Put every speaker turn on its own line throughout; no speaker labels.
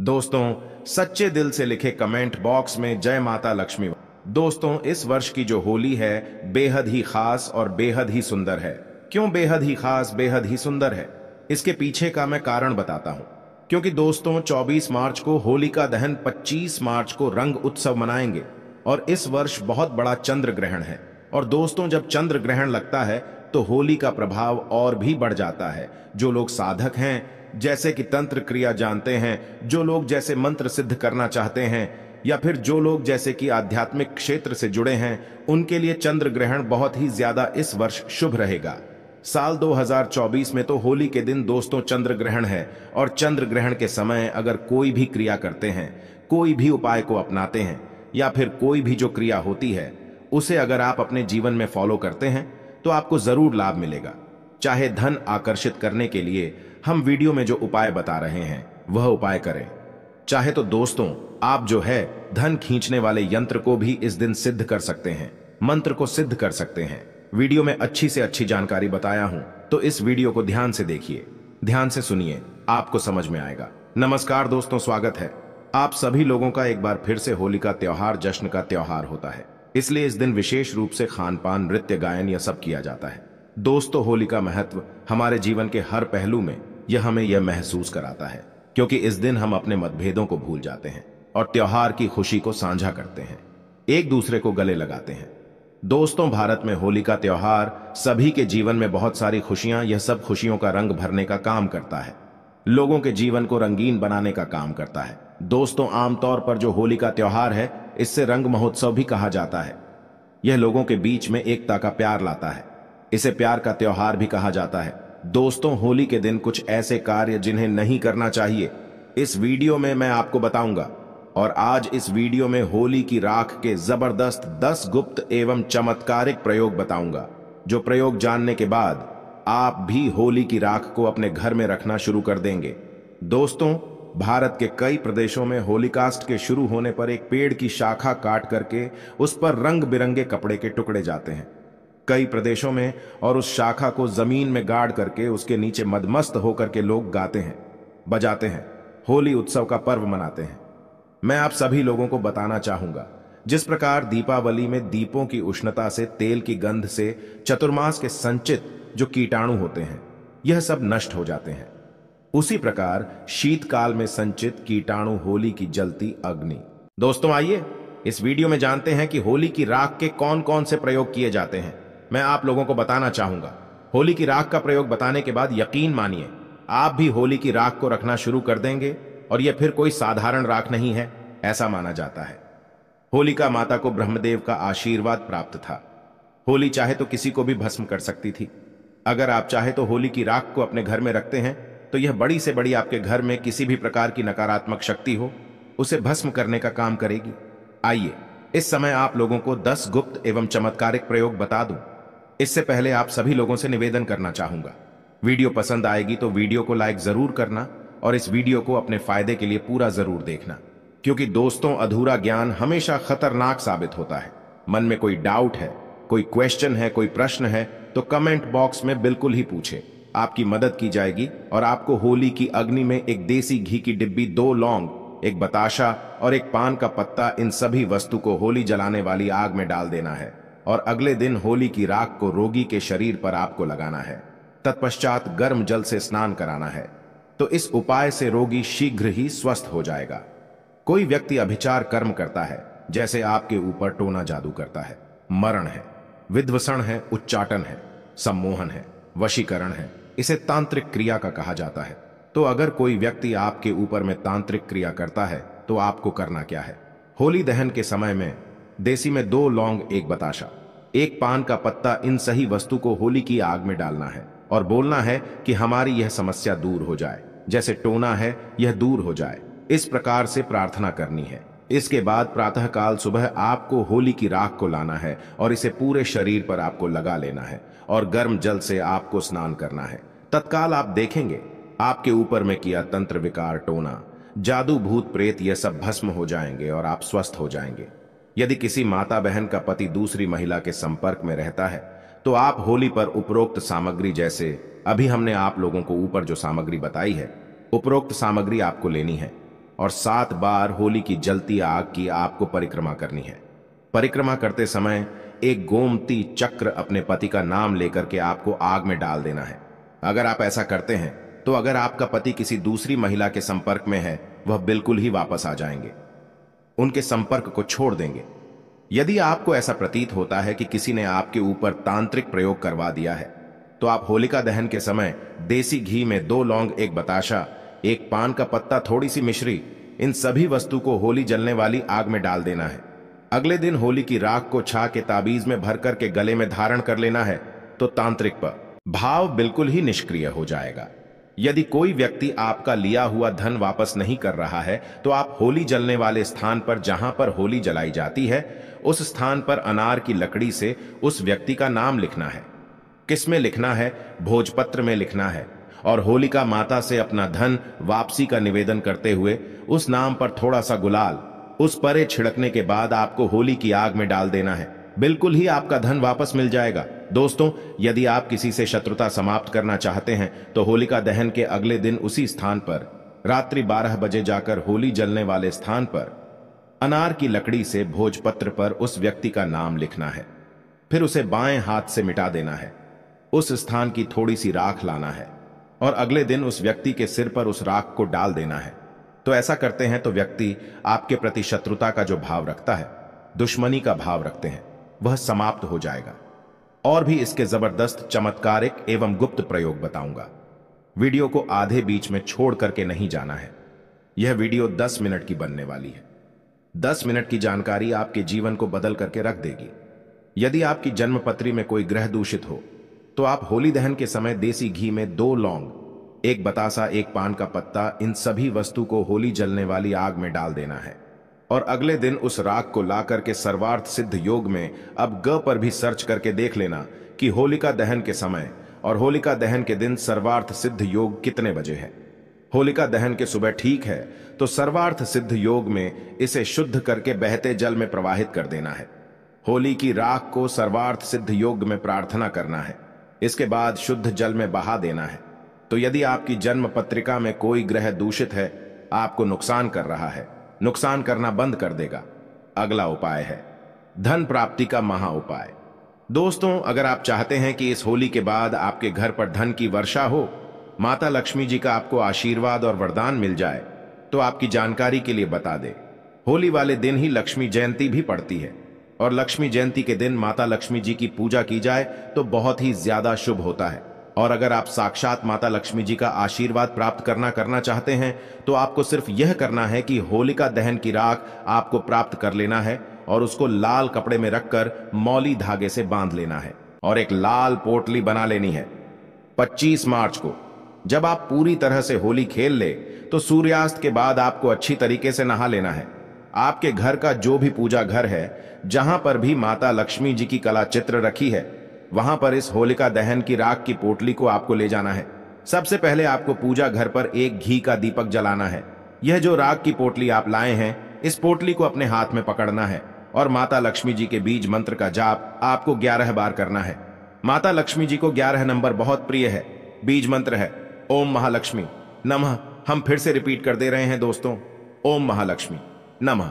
दोस्तों, सच्चे दिल से लिखे कमेंट बॉक्स में जय माता लक्ष्मी। दोस्तों, इस वर्ष की जो होली है बेहद ही खास और बेहद ही सुंदर है। क्यों बेहद ही खास, बेहद ही सुंदर है? इसके पीछे का मैं कारण बताता हूं। क्योंकि दोस्तों, 24 मार्च को होलिका दहन, 25 मार्च को रंग उत्सव मनाएंगे और इस वर्ष बहुत बड़ा चंद्र ग्रहण है। और दोस्तों, जब चंद्र ग्रहण लगता है तो होली का प्रभाव और भी बढ़ जाता है। जो लोग साधक हैं, जैसे कि तंत्र क्रिया जानते हैं, जो लोग जैसे मंत्र सिद्ध करना चाहते हैं, या फिर जो लोग जैसे कि आध्यात्मिक क्षेत्र से जुड़े हैं, उनके लिए चंद्र ग्रहण बहुत ही ज्यादा इस वर्ष शुभ रहेगा। साल 2024 में तो होली के दिन दोस्तों चंद्र ग्रहण है और चंद्र ग्रहण के समय अगर कोई भी क्रिया करते हैं, कोई भी उपाय को अपनाते हैं, या फिर कोई भी जो क्रिया होती है उसे अगर आप अपने जीवन में फॉलो करते हैं तो आपको जरूर लाभ मिलेगा। चाहे धन आकर्षित करने के लिए हम वीडियो में जो उपाय बता रहे हैं वह उपाय करें, चाहे तो दोस्तों आप जो है धन खींचने वाले यंत्र को भी इस दिन सिद्ध कर सकते हैं, मंत्र को सिद्ध कर सकते हैं। वीडियो में अच्छी से अच्छी जानकारी बताया हूं, तो इस वीडियो को ध्यान से देखिए, ध्यान से सुनिए, आपको समझ में आएगा। नमस्कार दोस्तों, स्वागत है आप सभी लोगों का एक बार फिर से। होली का त्योहार जश्न का त्योहार होता है, इसलिए इस दिन विशेष रूप से खान पान, नृत्य, गायन यह सब किया जाता है। दोस्तों, होली का महत्व हमारे जीवन के हर पहलू में यह हमें यह महसूस कराता है, क्योंकि इस दिन हम अपने मतभेदों को भूल जाते हैं और त्योहार की खुशी को साझा करते हैं, एक दूसरे को गले लगाते हैं। दोस्तों, भारत में होली का त्योहार सभी के जीवन में बहुत सारी खुशियां, यह सब खुशियों का रंग भरने का काम करता है, लोगों के जीवन को रंगीन बनाने का काम करता है। दोस्तों, आमतौर पर जो होली का त्योहार है इससे रंग महोत्सव भी कहा जाता है। यह लोगों के बीच में एकता का प्यार लाता है, इसे प्यार का त्योहार भी कहा जाता है। दोस्तों, होली के दिन कुछ ऐसे कार्य जिन्हें नहीं करना चाहिए इस वीडियो में मैं आपको बताऊंगा। और आज इस वीडियो में होली की राख के जबरदस्त 10 गुप्त एवं चमत्कारिक प्रयोग बताऊंगा, जो प्रयोग जानने के बाद आप भी होली की राख को अपने घर में रखना शुरू कर देंगे। दोस्तों, भारत के कई प्रदेशों में होलिकास्ट के शुरू होने पर एक पेड़ की शाखा काट करके उस पर रंग बिरंगे कपड़े के टुकड़े जाते हैं कई प्रदेशों में, और उस शाखा को जमीन में गाड़ करके उसके नीचे मदमस्त होकर के लोग गाते हैं, बजाते हैं, होली उत्सव का पर्व मनाते हैं। मैं आप सभी लोगों को बताना चाहूंगा, जिस प्रकार दीपावली में दीपों की उष्णता से, तेल की गंध से चतुर्मास के संचित जो कीटाणु होते हैं यह सब नष्ट हो जाते हैं, उसी प्रकार शीतकाल में संचित कीटाणु होली की जलती अग्नि। दोस्तों, आइए इस वीडियो में जानते हैं कि होली की राख के कौन कौन से प्रयोग किए जाते हैं। मैं आप लोगों को बताना चाहूंगा। होली की राख का प्रयोग बताने के बाद यकीन मानिए आप भी होली की राख को रखना शुरू कर देंगे, और यह फिर कोई साधारण राख नहीं है, ऐसा माना जाता है। होलिका माता को ब्रह्मदेव का आशीर्वाद प्राप्त था। होली चाहे तो किसी को भी भस्म कर सकती थी। अगर आप चाहे तो होली की राख को अपने घर में रखते हैं तो यह बड़ी से बड़ी आपके घर में किसी भी प्रकार की नकारात्मक शक्ति हो उसे भस्म करने का काम करेगी। आइए इस समय आप लोगों को 10 गुप्त एवं चमत्कारिक प्रयोग बता दूं। इससे पहले आप सभी लोगों से निवेदन करना चाहूंगा, वीडियो पसंद आएगी तो वीडियो को लाइक जरूर करना और इस वीडियो को अपने फायदे के लिए पूरा जरूर देखना, क्योंकि दोस्तों अधूरा ज्ञान हमेशा खतरनाक साबित होता है। मन में कोई डाउट है, कोई क्वेश्चन है, कोई प्रश्न है तो कमेंट बॉक्स में बिल्कुल ही पूछे, आपकी मदद की जाएगी। और आपको होली की अग्नि में एक देसी घी की डिब्बी, 2 लौंग, एक बताशा और एक पान का पत्ता, इन सभी वस्तु को होली जलाने वाली आग में डाल देना है और अगले दिन होली की राख को रोगी के शरीर पर आपको लगाना है। तत्पश्चात गर्म जल से स्नान कराना है, तो इस उपाय से रोगी शीघ्र ही स्वस्थ हो जाएगा। कोई व्यक्ति अभिचार कर्म करता है, जैसे आपके ऊपर टोना जादू करता है, मरण है, विध्वसन है, उच्चाटन है, सम्मोहन है, वशीकरण है, इसे तांत्रिक क्रिया का कहा जाता है। तो अगर कोई व्यक्ति आपके ऊपर में तांत्रिक क्रिया करता है तो आपको करना क्या है? होली दहन के समय में देसी में 2 लौंग, एक बताशा, एक पान का पत्ता, इन सही वस्तु को होली की आग में डालना है और बोलना है कि हमारी यह समस्या दूर हो जाए, जैसे टोना है यह दूर हो जाए, इस प्रकार से प्रार्थना करनी है। इसके बाद प्रातःकाल सुबह आपको होली की राख को लाना है और इसे पूरे शरीर पर आपको लगा लेना है और गर्म जल से आपको स्नान करना है। तत्काल आप देखेंगे आपके ऊपर में किया तंत्र विकार, टोना, जादू, भूत प्रेत, यह सब भस्म हो जाएंगे और आप स्वस्थ हो जाएंगे। यदि किसी माता बहन का पति दूसरी महिला के संपर्क में रहता है तो आप होली पर उपरोक्त सामग्री, जैसे अभी हमने आप लोगों को ऊपर जो सामग्री बताई है, उपरोक्त सामग्री आपको लेनी है। और 7 बार होली की जलती आग की आपको परिक्रमा करनी है। परिक्रमा करते समय एक गोमती चक्र अपने पति का नाम लेकर के आपको आग में डाल देना है। अगर आप ऐसा करते हैं तो अगर आपका पति किसी दूसरी महिला के संपर्क में है, वह बिल्कुल ही वापस आ जाएंगे, उनके संपर्क को छोड़ देंगे। यदि आपको ऐसा प्रतीत होता है कि किसी ने आपके ऊपर तांत्रिक प्रयोग करवा दिया है, तो आप होलिका दहन के समय देसी घी में 2 लौंग, 1 बताशा, 1 पान का पत्ता, थोड़ी सी मिश्री, इन सभी वस्तु को होली जलने वाली आग में डाल देना है। अगले दिन होली की राख को छा के ताबीज में भर कर के गले में धारण कर लेना है, तो तांत्रिक भाव बिल्कुल ही निष्क्रिय हो जाएगा। यदि कोई व्यक्ति आपका लिया हुआ धन वापस नहीं कर रहा है, तो आप होली जलने वाले स्थान पर, जहां पर होली जलाई जाती है, उस स्थान पर अनार की लकड़ी से उस व्यक्ति का नाम लिखना है। किस में लिखना है? भोजपत्र में लिखना है। और होलिका माता से अपना धन वापसी का निवेदन करते हुए उस नाम पर थोड़ा सा गुलाल उस परे छिड़कने के बाद आपको होली की आग में डाल देना है। बिल्कुल ही आपका धन वापस मिल जाएगा। दोस्तों, यदि आप किसी से शत्रुता समाप्त करना चाहते हैं तो होलिका दहन के अगले दिन उसी स्थान पर रात्रि 12 बजे जाकर होली जलने वाले स्थान पर अनार की लकड़ी से भोजपत्र पर उस व्यक्ति का नाम लिखना है। फिर उसे बाएं हाथ से मिटा देना है। उस स्थान की थोड़ी सी राख लाना है और अगले दिन उस व्यक्ति के सिर पर उस राख को डाल देना है। तो ऐसा करते हैं तो व्यक्ति आपके प्रति शत्रुता का जो भाव रखता है, दुश्मनी का भाव रखते हैं, वह समाप्त हो जाएगा। और भी इसके जबरदस्त चमत्कारिक एवं गुप्त प्रयोग बताऊंगा। वीडियो को आधे बीच में छोड़ करके नहीं जाना है। यह वीडियो 10 मिनट की बनने वाली है। 10 मिनट की जानकारी आपके जीवन को बदल करके रख देगी। यदि आपकी जन्मपत्री में कोई ग्रह दूषित हो, तो आप होली दहन के समय देसी घी में 2 लौंग, 1 बतासा, 1 पान का पत्ता, इन सभी वस्तु को होली जलने वाली आग में डाल देना है। और अगले दिन उस राख को ला करके सर्वार्थ सिद्ध योग में अब ग पर भी सर्च करके देख लेना कि होलिका दहन के समय और होलिका दहन के दिन सर्वार्थ सिद्ध योग कितने बजे है। होलिका दहन के सुबह ठीक है तो सर्वार्थ सिद्ध योग में इसे शुद्ध करके बहते जल में प्रवाहित कर देना है। होली की राख को सर्वार्थ सिद्ध योग में प्रार्थना करना है। इसके बाद शुद्ध जल में बहा देना है। तो यदि आपकी जन्म पत्रिका में कोई ग्रह दूषित है, आपको नुकसान कर रहा है, नुकसान करना बंद कर देगा। अगला उपाय है धन प्राप्ति का महा उपाय। दोस्तों, अगर आप चाहते हैं कि इस होली के बाद आपके घर पर धन की वर्षा हो, माता लक्ष्मी जी का आपको आशीर्वाद और वरदान मिल जाए, तो आपकी जानकारी के लिए बता दें, होली वाले दिन ही लक्ष्मी जयंती भी पड़ती है। और लक्ष्मी जयंती के दिन माता लक्ष्मी जी की पूजा की जाए तो बहुत ही ज्यादा शुभ होता है। और अगर आप साक्षात माता लक्ष्मी जी का आशीर्वाद प्राप्त करना चाहते हैं, तो आपको सिर्फ यह करना है कि होलिका दहन की राख आपको प्राप्त कर लेना है और उसको लाल कपड़े में रखकर मौली धागे से बांध लेना है और एक लाल पोटली बना लेनी है। 25 मार्च को जब आप पूरी तरह से होली खेल ले, तो सूर्यास्त के बाद आपको अच्छी तरीके से नहा लेना है। आपके घर का जो भी पूजा घर है, जहां पर भी माता लक्ष्मी जी की कला चित्र रखी है, वहां पर इस होलिका दहन की राख की पोटली को आपको ले जाना है। सबसे पहले आपको पूजा घर पर एक घी का दीपक जलाना है। यह जो राख की पोटली आप लाए हैं, इस पोटली को अपने हाथ में पकड़ना है और माता लक्ष्मी जी के बीज मंत्र का जाप आपको 11 बार करना है। माता लक्ष्मी जी को 11 नंबर बहुत प्रिय है। बीज मंत्र है ओम महालक्ष्मी नमः। हम फिर से रिपीट कर दे रहे हैं दोस्तों, ओम महालक्ष्मी नमः।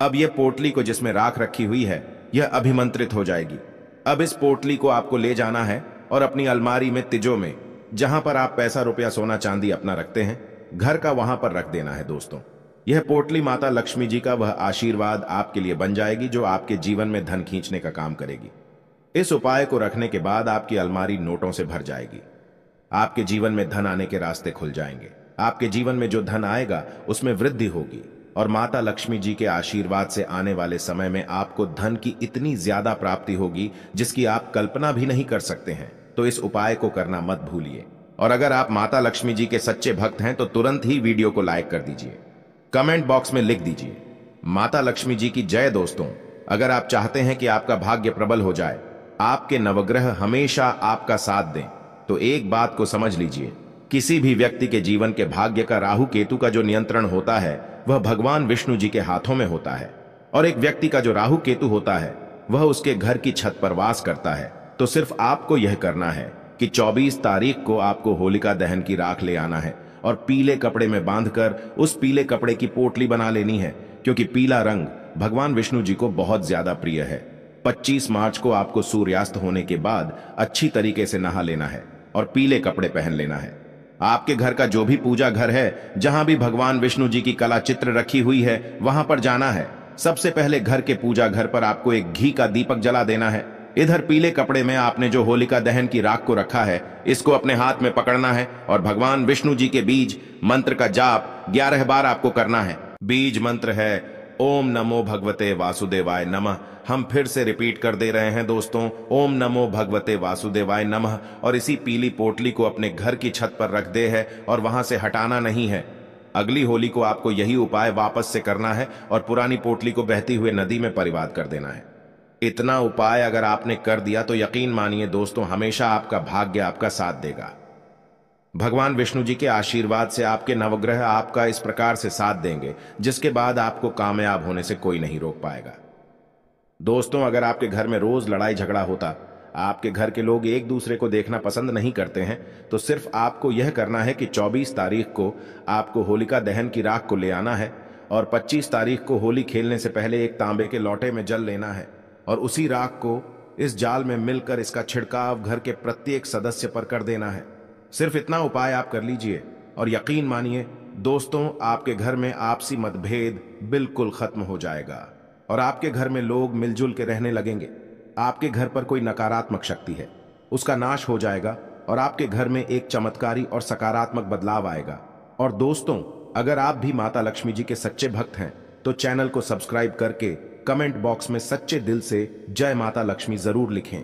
अब यह पोटली को जिसमें राख रखी हुई है, यह अभिमंत्रित हो जाएगी। अब इस पोटली को आपको ले जाना है और अपनी अलमारी में, तिजों में, जहां पर आप पैसा, रुपया, सोना, चांदी अपना रखते हैं, घर का वहां पर रख देना है। दोस्तों, यह पोटली माता लक्ष्मी जी का वह आशीर्वाद आपके लिए बन जाएगी जो आपके जीवन में धन खींचने का काम करेगी। इस उपाय को रखने के बाद आपकी अलमारी नोटों से भर जाएगी। आपके जीवन में धन आने के रास्ते खुल जाएंगे। आपके जीवन में जो धन आएगा उसमें वृद्धि होगी और माता लक्ष्मी जी के आशीर्वाद से आने वाले समय में आपको धन की इतनी ज्यादा प्राप्ति होगी जिसकी आप कल्पना भी नहीं कर सकते हैं। तो इस उपाय को करना मत भूलिए। और अगर आप माता लक्ष्मी जी के सच्चे भक्त हैं तो तुरंत ही वीडियो को लाइक कर दीजिए, कमेंट बॉक्स में लिख दीजिए माता लक्ष्मी जी की जय। दोस्तों, अगर आप चाहते हैं कि आपका भाग्य प्रबल हो जाए, आपके नवग्रह हमेशा आपका साथ दें, तो एक बात को समझ लीजिए, किसी भी व्यक्ति के जीवन के भाग्य का राहु केतु का जो नियंत्रण होता है वह भगवान विष्णु जी के हाथों में होता है। और एक व्यक्ति का जो राहु केतु होता है वह उसके घर की छत पर वास करता है। तो सिर्फ आपको यह करना है कि 24 तारीख को आपको होलिका दहन की राख ले आना है और पीले कपड़े में बांधकर उस पीले कपड़े की पोटली बना लेनी है, क्योंकि पीला रंग भगवान विष्णु जी को बहुत ज्यादा प्रिय है। 25 मार्च को आपको सूर्यास्त होने के बाद अच्छी तरीके से नहा लेना है और पीले कपड़े पहन लेना है। आपके घर का जो भी पूजा घर है, जहां भी भगवान विष्णु जी की कला चित्र रखी हुई है, वहां पर जाना है। सबसे पहले घर के पूजा घर पर आपको एक घी का दीपक जला देना है। इधर पीले कपड़े में आपने जो होलिका दहन की राख को रखा है, इसको अपने हाथ में पकड़ना है और भगवान विष्णु जी के बीज मंत्र का जाप 11 बार आपको करना है। बीज मंत्र है ओम नमो भगवते वासुदेवाय नमः। हम फिर से रिपीट कर दे रहे हैं दोस्तों, ओम नमो भगवते वासुदेवाय नमः। और इसी पीली पोटली को अपने घर की छत पर रख दे है और वहां से हटाना नहीं है। अगली होली को आपको यही उपाय वापस से करना है और पुरानी पोटली को बहती हुए नदी में परिवाद कर देना है। इतना उपाय अगर आपने कर दिया तो यकीन मानिए दोस्तों, हमेशा आपका भाग्य आपका साथ देगा। भगवान विष्णु जी के आशीर्वाद से आपके नवग्रह आपका इस प्रकार से साथ देंगे, जिसके बाद आपको कामयाब होने से कोई नहीं रोक पाएगा। दोस्तों, अगर आपके घर में रोज लड़ाई झगड़ा होता, आपके घर के लोग एक दूसरे को देखना पसंद नहीं करते हैं, तो सिर्फ आपको यह करना है कि 24 तारीख को आपको होलिका दहन की राख को ले आना है और 25 तारीख को होली खेलने से पहले एक तांबे के लोटे में जल लेना है और उसी राख को इस जाल में मिलकर इसका छिड़काव घर के प्रत्येक सदस्य पर कर देना है। सिर्फ इतना उपाय आप कर लीजिए और यकीन मानिए दोस्तों, आपके घर में आपसी मतभेद बिल्कुल खत्म हो जाएगा और आपके घर में लोग मिलजुल के रहने लगेंगे। आपके घर पर कोई नकारात्मक शक्ति है, उसका नाश हो जाएगा और आपके घर में एक चमत्कारी और सकारात्मक बदलाव आएगा। और दोस्तों, अगर आप भी माता लक्ष्मी जी के सच्चे भक्त हैं तो चैनल को सब्सक्राइब करके कमेंट बॉक्स में सच्चे दिल से जय माता लक्ष्मी जरूर लिखें।